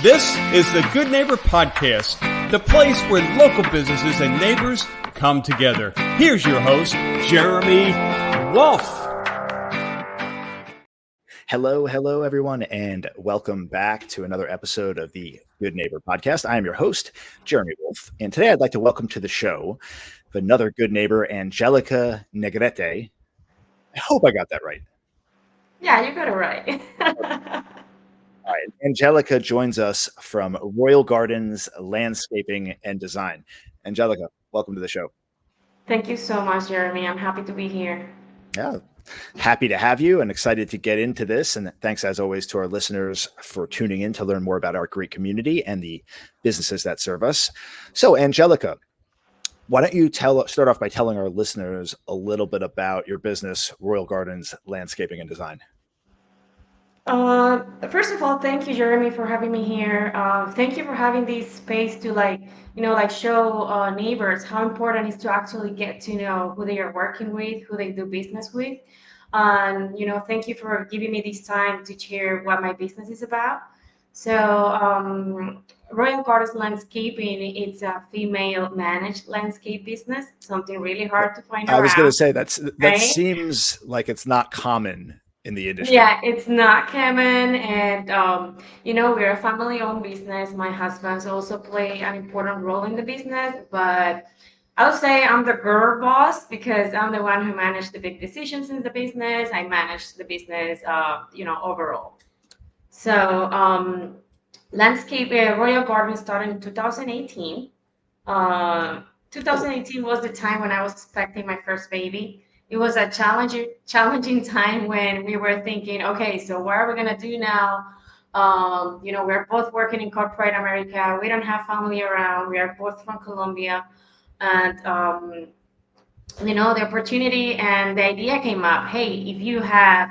This is the Good Neighbor Podcast, the place where local businesses and neighbors come together. Here's your host, Jeremy Wolf. Hello, everyone, and welcome back to another episode of the Good Neighbor Podcast. I am your host, Jeremy Wolf, and today I'd like to welcome to the show another good neighbor, Angelica Negrete. I hope I got that right. Yeah, you got it right. All right. Angelica joins us from Royal Gardens Landscaping and Design. Angelica, welcome to the show. Thank you so much, Jeremy. I'm happy to be here. Yeah, happy to have you and excited to get into this. And thanks, as always, to our listeners for tuning in to learn more about our great community and the businesses that serve us. So, Angelica, why don't you start off by telling our listeners a little bit about your business, Royal Gardens Landscaping and Design? First of all, thank you, Jeremy, for having me here. Thank you for having this space to show neighbors how important it is to actually get to know who they are working with, who they do business with. And, thank you for giving me this time to share what my business is about. So, Royal Gardens Landscaping, it's a female managed landscape business, something really hard to find I was going to say that right? seems like it's not common in the industry. Yeah, it's not common, and we're a family-owned business. My husband's also play an important role in the business, but I'll say I'm the girl boss because I'm the one who managed the big decisions in the business. I manage the business, overall. So, Royal Garden started in 2018. 2018 was the time when I was expecting my first baby. It was a challenging time when we were thinking, okay, so what are we gonna do now? We're both working in corporate America. We don't have family around. We are both from Colombia, and the opportunity and the idea came up. Hey, if you have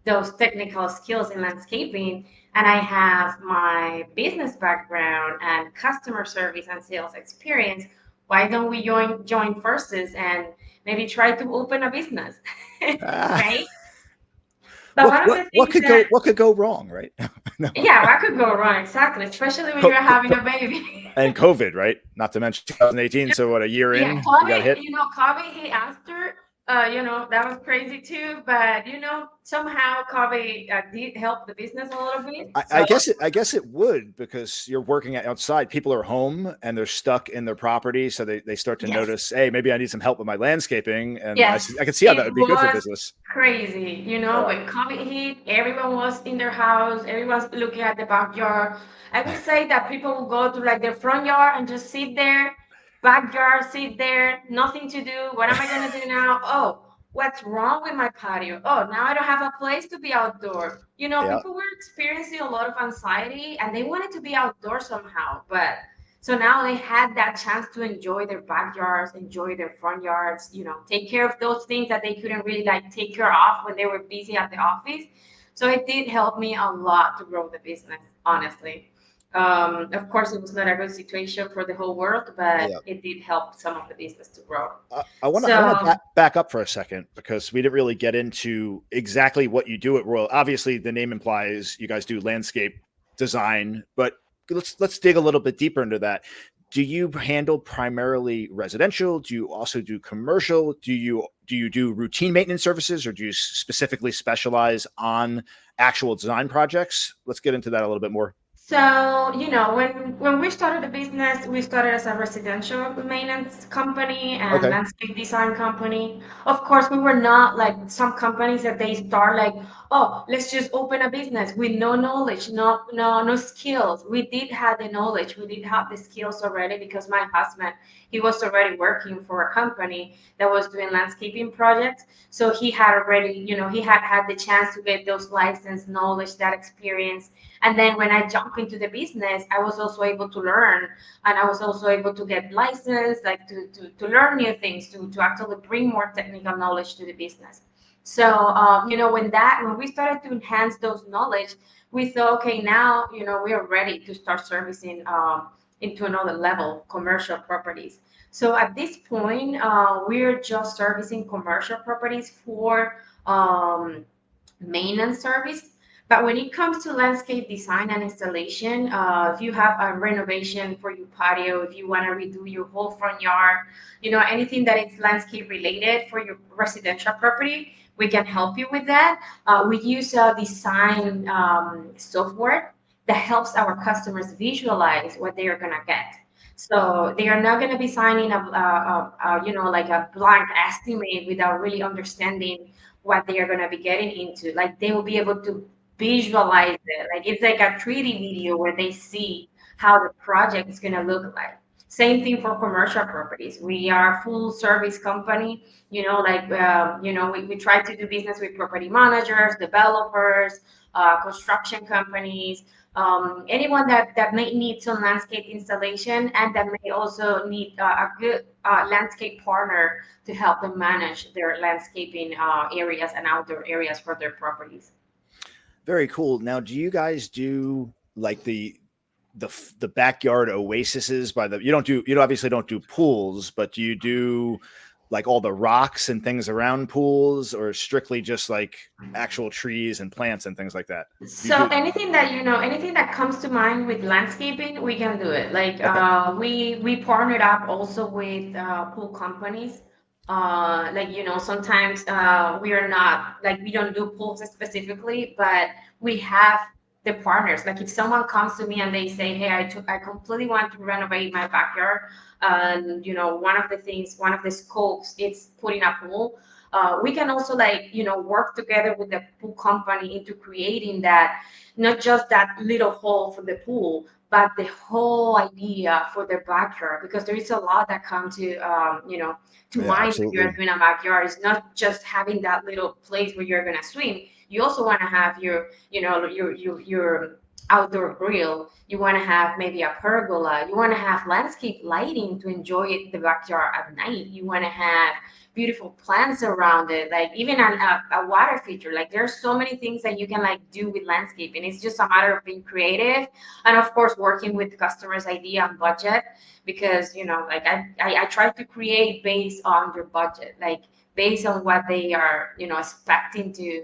those technical skills in landscaping, and I have my business background and customer service and sales experience, why don't we join forces and maybe try to open a business, right? But what could go wrong, right? No. Yeah, what could go wrong, exactly, especially when you're having a baby. And COVID, right? Not to mention 2018. So what, a year in, COVID, you got hit? COVID hit after. That was crazy too. But somehow COVID did help the business a little bit. I guess it would, because you're working outside. People are home and they're stuck in their property, so they start to notice, hey, maybe I need some help with my landscaping, and I can see how that would be good for business. Crazy, when COVID hit, everyone was in their house. Everyone's looking at the backyard. I would say that people will go to their front yard and just sit there. Backyard, sit there, nothing to do. What am I gonna do now? Oh, what's wrong with my patio? Oh, now I don't have a place to be outdoor. People were experiencing a lot of anxiety and they wanted to be outdoor somehow. But so now they had that chance to enjoy their backyards, enjoy their front yards, take care of those things that they couldn't really take care of when they were busy at the office. So it did help me a lot to grow the business, honestly. Of course, it was not a good situation for the whole world, but it did help some of the business to grow. I want to back up for a second, because we didn't really get into exactly what you do at Royal. Obviously, the name implies you guys do landscape design, but let's dig a little bit deeper into that. Do you handle primarily residential? Do you also do commercial? Do you do routine maintenance services, or do you specifically specialize on actual design projects? Let's get into that a little bit more. So, when we started the business, we started as a residential maintenance company and landscape design company. Of course, we were not like some companies that they start oh, let's just open a business with no knowledge, no skills. We did have the knowledge, we did have the skills already, because my husband, he was already working for a company that was doing landscaping projects. So he had already, he had the chance to get those license, knowledge, that experience. And then when I jumped into the business, I was also able to learn, and I was also able to get licensed, to learn new things, to actually bring more technical knowledge to the business. So, when we started to enhance those knowledge, we thought, okay, now, we are ready to start servicing into another level, commercial properties. So at this point, we're just servicing commercial properties for maintenance service. But when it comes to landscape design and installation, if you have a renovation for your patio, if you want to redo your whole front yard, anything that is landscape related for your residential property, we can help you with that. We use a design software that helps our customers visualize what they are gonna get. So they are not gonna be signing like a blank estimate without really understanding what they are gonna be getting into. Like they will be able to visualize it. Like it's like a 3D video where they see how the project is gonna look like. Same thing for commercial properties. We are a full service company. We try to do business with property managers, developers, construction companies, anyone that may need some landscape installation and that may also need a good landscape partner to help them manage their landscaping areas and outdoor areas for their properties. Very cool. Now, do you guys do like the backyard oases you obviously don't do pools, but do you do like all the rocks and things around pools, or strictly just like actual trees and plants and things like that? So anything that comes to mind with landscaping, we can do it. Like Okay. we partnered up also with pool companies. Sometimes we are not like we don't do pools specifically, but we have the partners. Like if someone comes to me and they say, "Hey, I completely want to renovate my backyard," and one of the scopes is putting a pool. We can also work together with the pool company into creating that, not just that little hole for the pool, but the whole idea for the backyard, because there is a lot that come to Yeah, mind when you're absolutely. doing a backyard. It's not just having that little place where you're gonna swim. You also want to have your outdoor grill. You want to have maybe a pergola. You want to have landscape lighting to enjoy the backyard at night. You want to have beautiful plants around it, like even a water feature. Like there's so many things that you can like do with landscaping. It's just a matter of being creative and of course working with customers idea and budget, because I try to create based on their budget, like based on what they are expecting to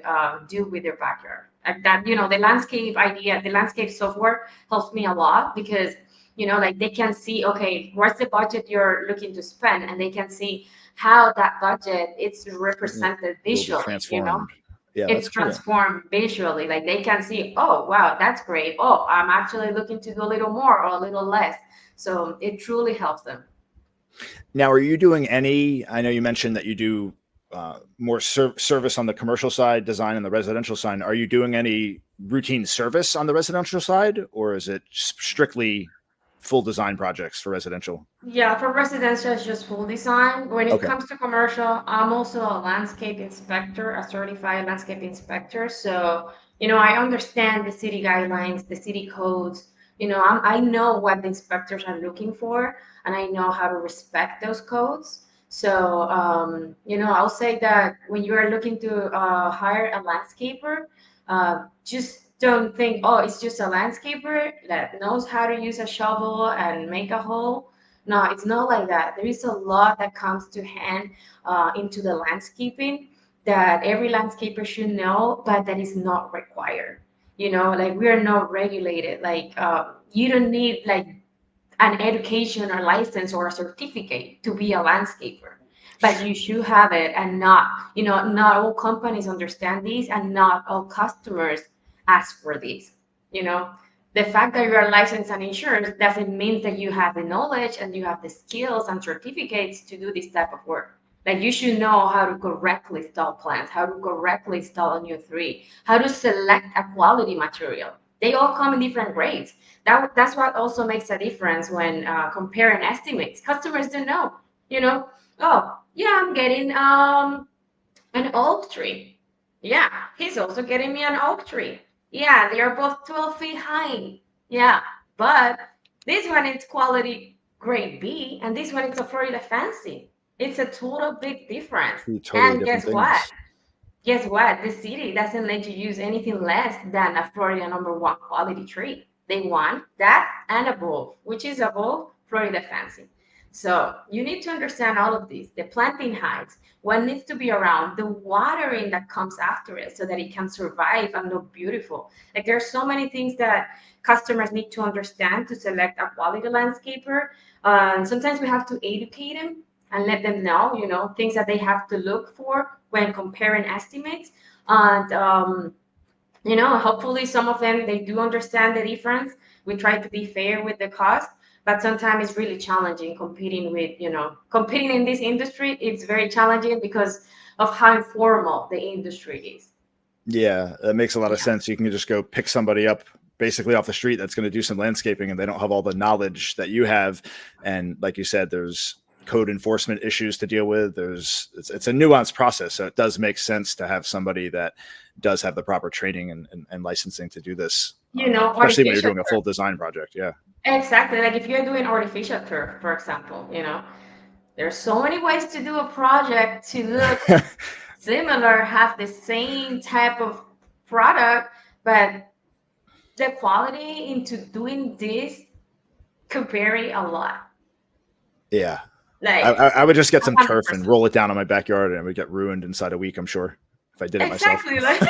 do with their backyard. Like that, the landscape idea, the landscape software helps me a lot, because like they can see, okay, what's the budget you're looking to spend, and they can see how that budget it's represented Will be visually. transformed. Yeah, that's It's cool. transformed visually. Like they can see, oh wow, that's great. Oh, I'm actually looking to do a little more or a little less. So it truly helps them. Now, are you doing any? I know you mentioned that you do more service on the commercial side, design on the residential side. Are you doing any routine service on the residential side, or is it strictly full design projects for residential? Yeah, for residential, it's just full design. When it Okay. comes to commercial, I'm also a landscape inspector, a certified landscape inspector. So, I understand the city guidelines, the city codes. I know what the inspectors are looking for, and I know how to respect those codes. So, I'll say that when you are looking to hire a landscaper, just don't think, oh, it's just a landscaper that knows how to use a shovel and make a hole. No, it's not like that. There is a lot that comes to hand into the landscaping that every landscaper should know, but that is not required. Like we are not regulated. Like you don't need like an education or license or a certificate to be a landscaper, but you should have it. And not all companies understand this, and not all customers ask for this. you know the fact that you are licensed and insured doesn't mean that you have the knowledge and you have the skills and certificates to do this type of work. Like you should know how to correctly install plants, how to correctly install a new tree, how to select a quality material. They all come in different grades. That's what also makes a difference when comparing estimates. Customers don't know. Oh yeah, I'm getting an oak tree. Yeah, he's also getting me an oak tree. Yeah, they are both 12 feet high. Yeah, but this one is quality grade B, and this one is a Florida fancy. It's a total big difference. Two totally And different guess what? things. Guess what? The city doesn't let you use anything less than a Florida number one quality tree. They want that and above, which is above Florida fancy. So you need to understand all of these, the planting heights, what needs to be around, the watering that comes after it so that it can survive and look beautiful. Like there's so many things that customers need to understand to select a quality landscaper. And sometimes we have to educate them and let them know, things that they have to look for when comparing estimates. And hopefully some of them they do understand the difference. We try to be fair with the cost, but sometimes it's really challenging competing in this industry. It's very challenging because of how informal the industry is. Yeah, that makes a lot of Yeah. sense. You can just go pick somebody up basically off the street that's going to do some landscaping, and they don't have all the knowledge that you have. And like you said, there's code enforcement issues to deal with. It's a nuanced process, so it does make sense to have somebody that does have the proper training and licensing to do this, especially when you're Artificial doing a turf. full design project. Yeah. Exactly. Like if you're doing artificial turf, for example, there's so many ways to do a project to look similar, have the same type of product, but the quality into doing this could vary a lot. Yeah. Like I would just get some turf and 100%. roll it down on my backyard, and it would get ruined inside a week, I'm sure, if I did it myself. Exactly. Like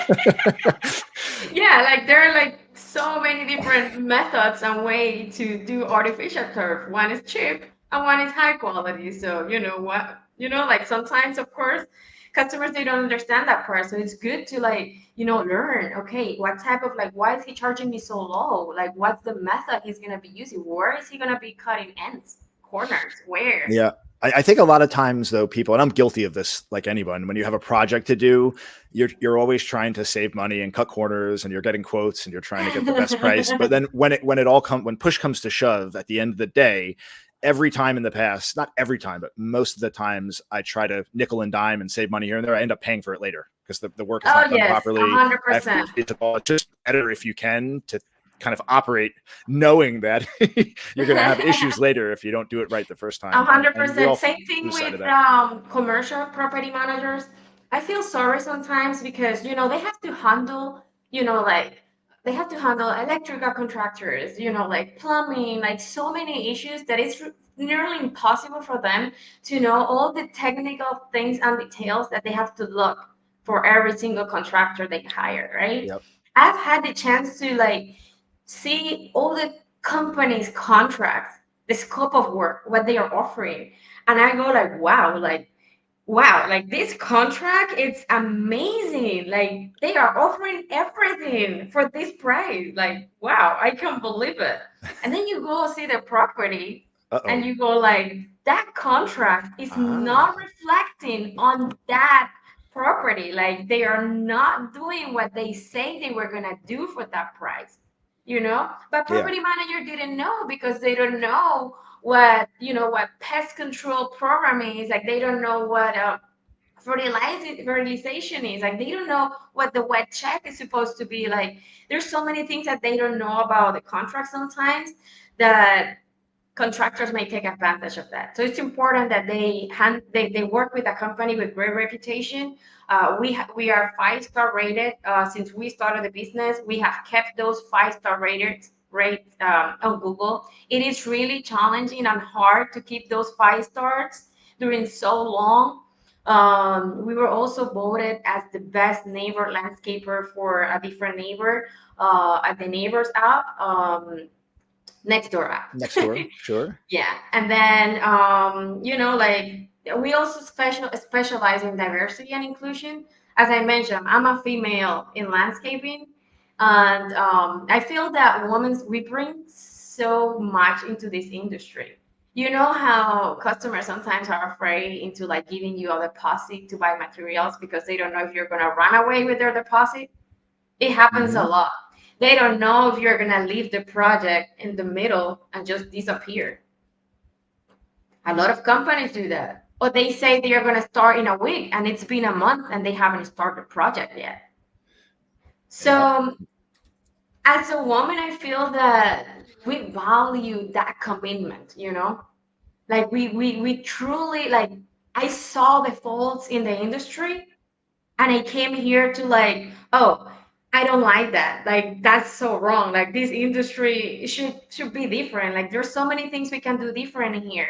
yeah, like there are like so many different methods and way to do artificial turf. One is cheap and one is high quality. So you know what, like sometimes of course customers they don't understand that part. So it's good to like, learn, okay, what type of like why is he charging me so low? Like what's the method he's gonna be using? Where is he gonna be cutting ends, corners, where? Yeah. I think a lot of times though, people, and I'm guilty of this like anyone, when you have a project to do, you're always trying to save money and cut corners, and you're getting quotes and you're trying to get the best price. But then when push comes to shove at the end of the day, every time in the past, not every time, but most of the times I try to nickel and dime and save money here and there. I end up paying for it later because the work is Oh not done yes, a properly. hundred I have to percent. be feasible. It's just better if you can to kind of operate knowing that you're going to have issues later if you don't do it right the first A time. hundred And we percent. all Same thing lose sight with of that. commercial property managers. I feel sorry sometimes because they have to handle like they have to handle electrical contractors, like plumbing, like so many issues that it's nearly impossible for them to know all the technical things and details that they have to look for every single contractor they hire, right? Yep. I've had the chance to like see all the companies' contracts, the scope of work, what they are offering. And I go like, wow, like this contract, it's amazing. Like they are offering everything for this price. Like, wow, I can't believe it. And then you go see the property and Uh-oh. you go like, that contract is not Ah. reflecting on that property. Like they are not doing what they say they were gonna do for that price. But Yeah. property manager didn't know because they don't know what pest control program is. Like they don't know what fertilization is. Like they don't know what the wet check is supposed to be. Like there's so many things that they don't know about the contract sometimes that contractors may take advantage of that. So it's important that they work with a company with great reputation. We are 5-star rated since we started the business. We have kept those 5-star rated rates on Google. It is really challenging and hard to keep those 5 stars during so long. We were also voted as the best neighbor landscaper for a different neighbor at the Neighbors app, next door app. Next door. Sure. Yeah, and then like we also specialize in diversity and inclusion. As I mentioned, I'm a female in landscaping, and I feel that we bring so much into this industry. You know how customers sometimes are afraid into like giving you a deposit to buy materials because they don't know if you're gonna run away with their deposit. It happens a Hmm. lot. They don't know if you're gonna leave the project in the middle and just disappear. A lot of companies do that. Or they say they are gonna start in a week and it's been a month and they haven't started the project yet. Yeah. So as a woman, I feel that we value that commitment. Like we truly like I saw the faults in the industry and I came here to like, oh, I don't like that. Like that's so wrong. Like this industry should be different. Like there's so many things we can do different in here.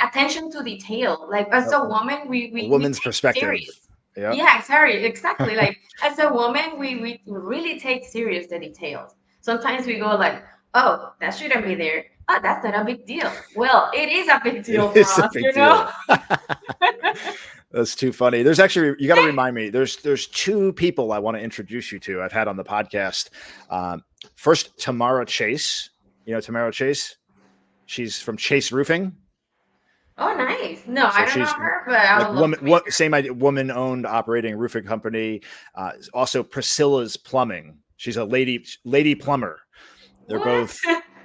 attention to detail. Like as a woman, we woman's take perspective. serious. Yeah. Yeah, sorry, exactly. Like as a woman, we really take serious the details. Sometimes we go like, oh, that shouldn't be there. Oh, that's not a big deal. Well, it is a big deal It for is a us, big you know? deal. That's too funny. There's actually, you got to remind me, there's two people I want to introduce you to I've had on the podcast. First, Tamara Chase. You know Tamara Chase? She's from Chase Roofing. Oh, nice. No, So I don't know she's her, but I like would love to meet her. same idea, woman-owned operating roofing company. Also, Priscilla's Plumbing. She's a lady plumber. They're What? both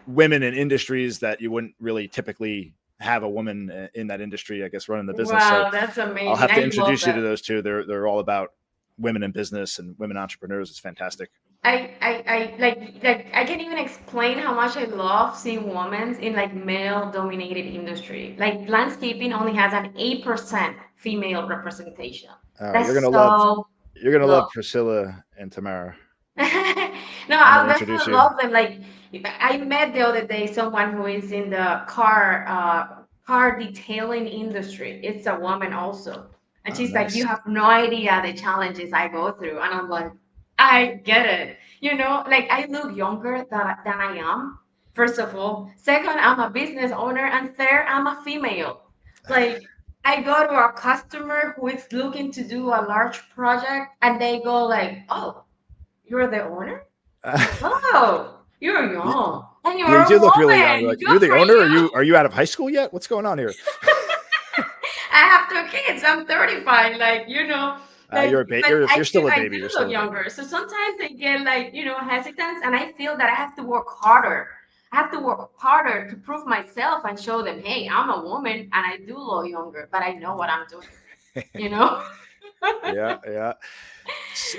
women in industries that you wouldn't really typically have a woman in that industry, I guess, running the business. So Wow, that's I'll amazing. have to I love introduce you to that. those two. They're all about women in business and women entrepreneurs. It's fantastic. I like I can't even explain how much I love seeing women in like male dominated industry. Like landscaping only has an 8% female representation. All right, That's so you're gonna low. love Priscilla and Tamara. No, I'm I'll gonna introduce definitely you. love them. Like I met the other day someone who is in the car detailing industry. It's a woman also. And Oh, she's like, you nice. have no idea the challenges I go through. And I'm like, I get it. You know, like I look younger than I am, first of all. Second, I'm a business owner. And third, I'm a female. Like I go to a customer who is looking to do a large project and they go like, oh, you're the owner? Oh, you're You, young. And you're you a do look really young. woman. Like, you're Good the for owner. you. Are you out of high school yet? What's going on here? I have two kids. I'm 35. Like, but You're I feel still a I baby. do You're look still a baby. younger. So sometimes I get like, hesitant and I feel that I have to work harder. I have to work harder to prove myself and show them, hey, I'm a woman and I do look younger, but I know what I'm doing, you know? Yeah, yeah.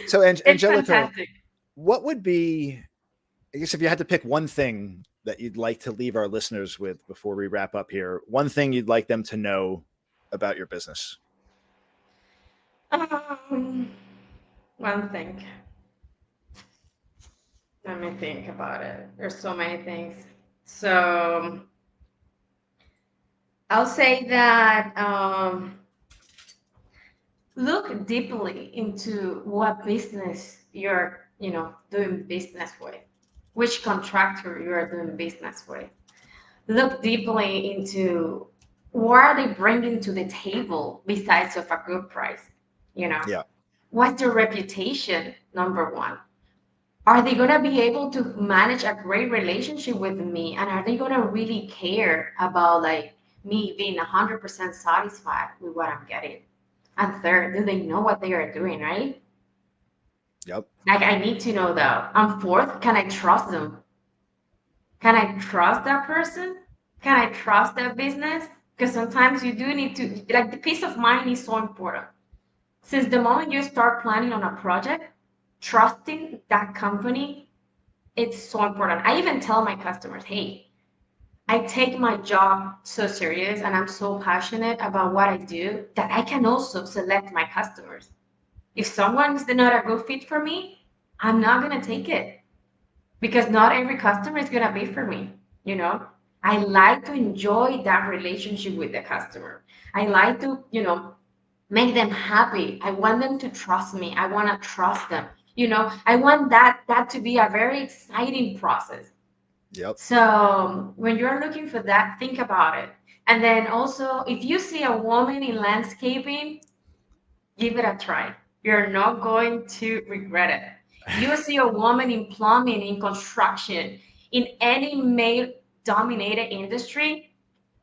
So, It's Angelica, fantastic. what would be, I guess, if you had to pick one thing that you'd like to leave our listeners with before we wrap up here, one thing you'd like them to know about your business? Um, One thing. Let me think about it. There's so many things. So I'll say that look deeply into what business you're, doing business with, which contractor you're doing business with. Look deeply into what are they bringing to the table besides of a good price. You know, Yeah. what's their reputation? Number one. Are they going to be able to manage a great relationship with me, and are they going to really care about like me being 100% satisfied with what I'm getting? And third, do they know what they are doing, right? Yep. Like I need to know that. And fourth, can I trust them? Can I trust that person? Can I trust that business? Because sometimes you do need to, like, the peace of mind is so important. Since the moment you start planning on a project, trusting that company, it's so important. I even tell my customers, hey, I take my job so serious and I'm so passionate about what I do that I can also select my customers. If someone's not a good fit for me, I'm not going to take it because not every customer is going to be for me. You know, I like to enjoy that relationship with the customer. I like to, make them happy. I want them to trust me. I want to trust them. I want that to be a very exciting process. Yep. So when you're looking for that, think about it. And then also, if you see a woman in landscaping, give it a try. You're not going to regret it. You see a woman in plumbing, in construction, in any male dominated industry,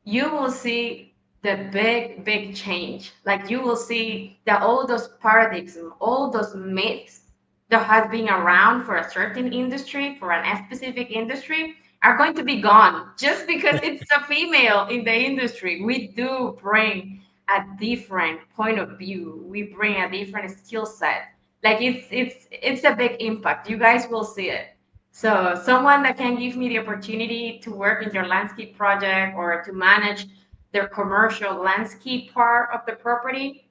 you will see the big, big change. Like you will see that all those paradigms, all those myths that have been around for a certain industry, for an specific industry, are going to be gone just because it's a female in the industry. We do bring a different point of view. We bring a different skill set. Like it's a big impact. You guys will see it. So someone that can give me the opportunity to work in their landscape project or to manage their commercial landscape part of the property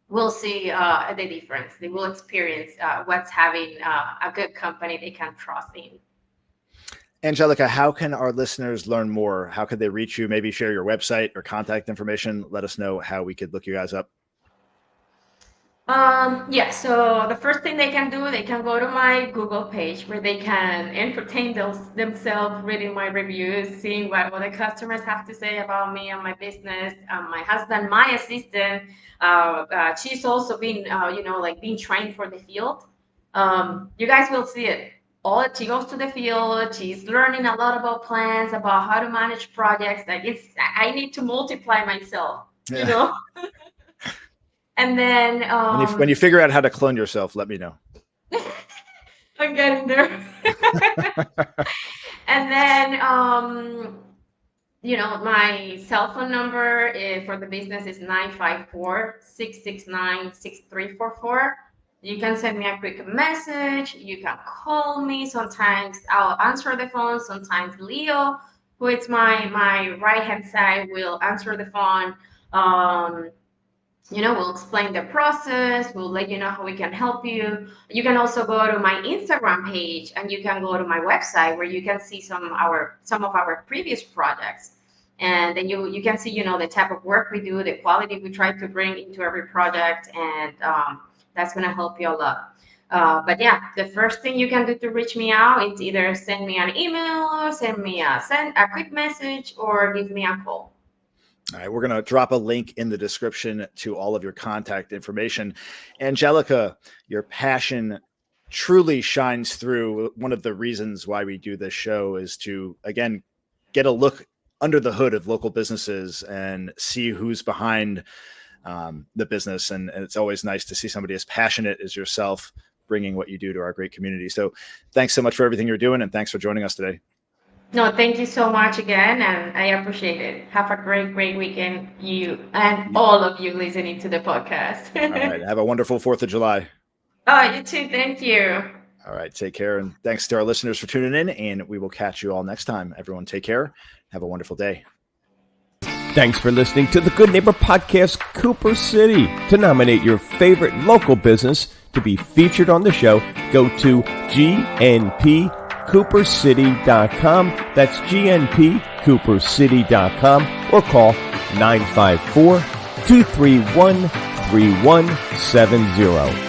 will see the difference. They will experience what's having a good company they can trust in. Angelica, how can our listeners learn more? How could they reach you? Maybe share your website or contact information. Let us know how we could look you guys up. Yeah, so the first thing they can do, they can go to my Google page where they can entertain themselves reading my reviews, seeing what other customers have to say about me and my business. My husband, my assistant, she's also been, being trained for the field. You guys will see it. She goes to the field. She's learning a lot about plants, about how to manage projects. I need to multiply myself, you know. And then when you figure out how to clone yourself, let me know. I'm getting there. And then my cell phone number for the business is 954-669-6344. You can send me a quick message. You can call me. Sometimes I'll answer the phone. Sometimes Leo, who is my right hand side, will answer the phone. We'll explain the process. We'll let you know how we can help you. You can also go to my Instagram page, and you can go to my website where you can see some of our previous projects. And then you can see, the type of work we do, the quality we try to bring into every project, and that's going to help you a lot. But yeah, the first thing you can do to reach me out is either send me an email, send a quick message, or give me a call. All right, we're going to drop a link in the description to all of your contact information. Angelica, your passion truly shines through. One of the reasons why we do this show is to, again, get a look under the hood of local businesses and see who's behind the business. And it's always nice to see somebody as passionate as yourself bringing what you do to our great community. So thanks so much for everything you're doing, and thanks for joining us today. No, thank you so much again, and I appreciate it. Have a great weekend, you and all of you listening to the podcast. All right, have a wonderful 4th of July. Oh, you too. Thank you. All right, take care, and thanks to our listeners for tuning in, and we will catch you all next time. Everyone, take care. Have a wonderful day. Thanks for listening to the Good Neighbor Podcast, Cooper City. To nominate your favorite local business to be featured on the show, go to GNPCoopercity.com. That's GNPCoopercity.com, or call 954-231-3170.